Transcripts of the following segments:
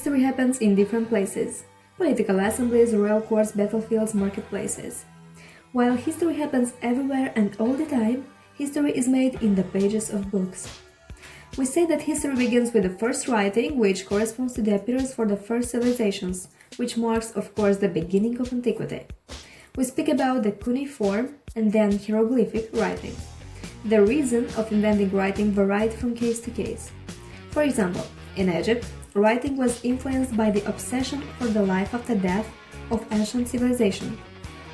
history happens in different places: political assemblies, royal courts, battlefields, marketplaces. While history happens everywhere and all the time, history is made in the pages of books. We say that history begins with the first writing, which corresponds to the appearance for the first civilizations, which marks, of course, the beginning of antiquity. We speak about the cuneiform and then hieroglyphic writing. The reason of inventing writing varied from case to case. For example, in Egypt, writing was influenced by the obsession for the life after death of ancient civilization.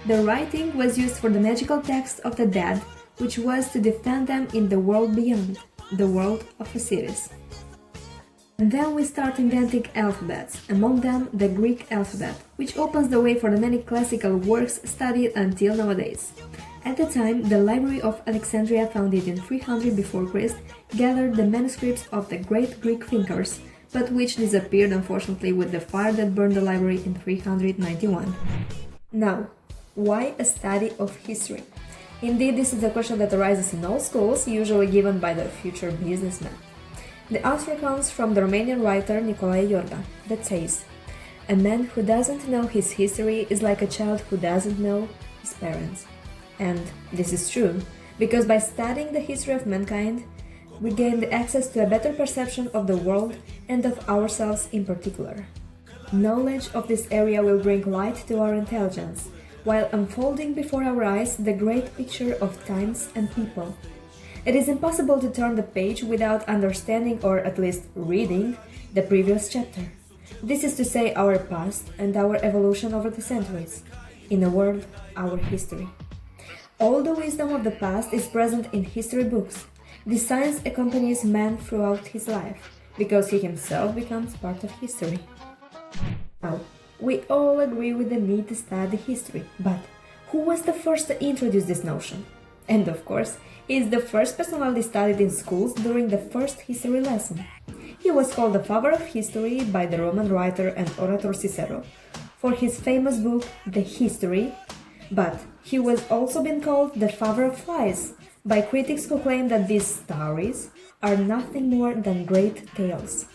The writing was used for the magical text of the dead, which was to defend them in the world beyond, the world of Osiris. And then we start inventing alphabets, among them the Greek alphabet, which opens the way for the many classical works studied until nowadays. At the time, the Library of Alexandria, founded in 300 before Christ, gathered the manuscripts of the great Greek thinkers, but which disappeared unfortunately with the fire that burned the library in 391. Now, why a study of history? Indeed, this is a question that arises in all schools, usually given by the future businessman. The answer comes from the Romanian writer Nicolae Iorga, that says, "A man who doesn't know his history is like a child who doesn't know his parents." And this is true, because by studying the history of mankind, we gain the access to a better perception of the world and of ourselves in particular. Knowledge of this area will bring light to our intelligence, while unfolding before our eyes the great picture of times and people. It is impossible to turn the page without understanding, or at least reading, the previous chapter. This is to say, our past and our evolution over the centuries. In a word, our history. All the wisdom of the past is present in history books. This science accompanies man throughout his life, because he himself becomes part of history. Now, we all agree with the need to study history, but who was the first to introduce this notion? And of course, he is the first personality studied in schools during the first history lesson. He was called the father of history by the Roman writer and orator Cicero for his famous book, The History, but he was also been called the father of lies by critics who claim that these stories are nothing more than great tales.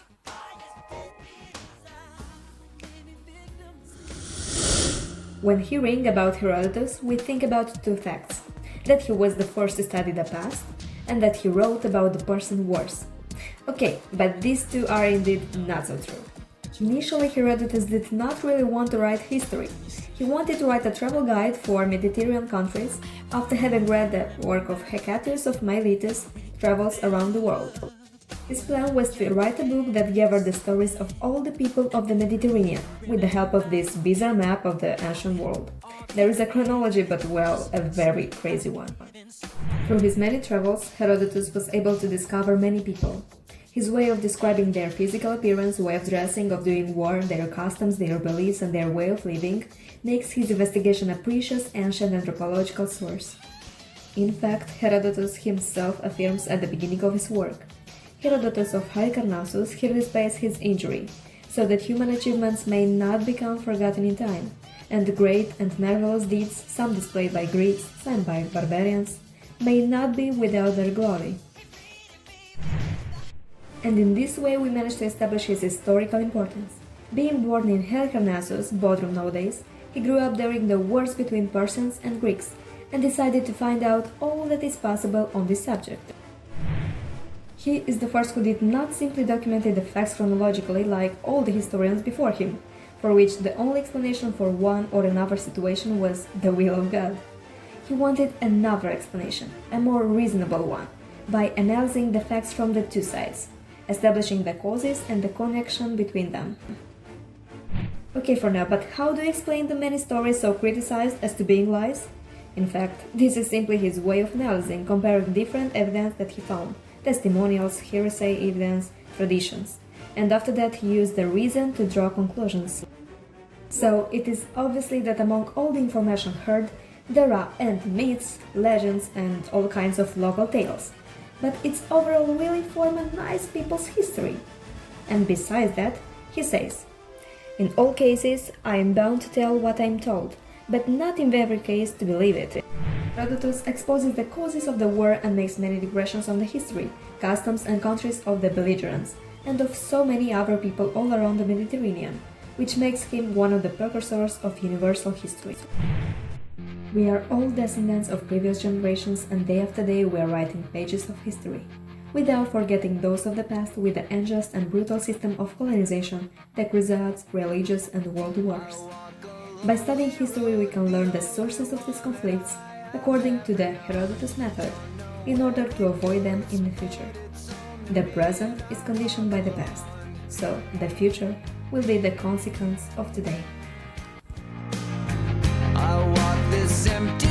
When hearing about Herodotus, we think about two facts: that he was the first to study the past, and that he wrote about the Persian Wars. Okay, but these two are indeed not so true. Initially, Herodotus did not really want to write history. He wanted to write a travel guide for Mediterranean countries after having read the work of Hecatus of Miletus, Travels Around the World. His plan was to write a book that gathered the stories of all the people of the Mediterranean, with the help of this bizarre map of the ancient world. There is a chronology, but well, a very crazy one. Through his many travels, Herodotus was able to discover many people. His way of describing their physical appearance, way of dressing, of doing war, their customs, their beliefs, and their way of living makes his investigation a precious ancient anthropological source. In fact, Herodotus himself affirms at the beginning of his work, Herodotus of Halicarnassus here displays his injury, so that human achievements may not become forgotten in time, and the great and marvelous deeds, some displayed by Greeks, some by barbarians, may not be without their glory. And in this way we managed to establish his historical importance. Being born in Halicarnassus, Bodrum nowadays, he grew up during the wars between Persians and Greeks, and decided to find out all that is possible on this subject. He is the first who did not simply document the facts chronologically like all the historians before him, for which the only explanation for one or another situation was the will of God. He wanted another explanation, a more reasonable one, by analyzing the facts from the two sides, establishing the causes and the connection between them. Okay for now, but how do you explain the many stories so criticized as to being lies? In fact, this is simply his way of analyzing, comparing different evidence that he found, testimonials, hearsay evidence, traditions, and after that he used the reason to draw conclusions. So it is obviously that among all the information heard, there are myths, legends, and all kinds of local tales, but its overall really form a nice people's history. And besides that, he says, "In all cases, I am bound to tell what I am told, but not in every case to believe it." Herodotus exposes the causes of the war and makes many digressions on the history, customs and countries of the belligerents, and of so many other people all around the Mediterranean, which makes him one of the precursors of universal history. We are all descendants of previous generations, and day after day we are writing pages of history, without forgetting those of the past with the unjust and brutal system of colonization that results religious and world wars. By studying history we can learn the sources of these conflicts according to the Herodotus method, in order to avoid them in the future. The present is conditioned by the past, so the future will be the consequence of today. I walk this empty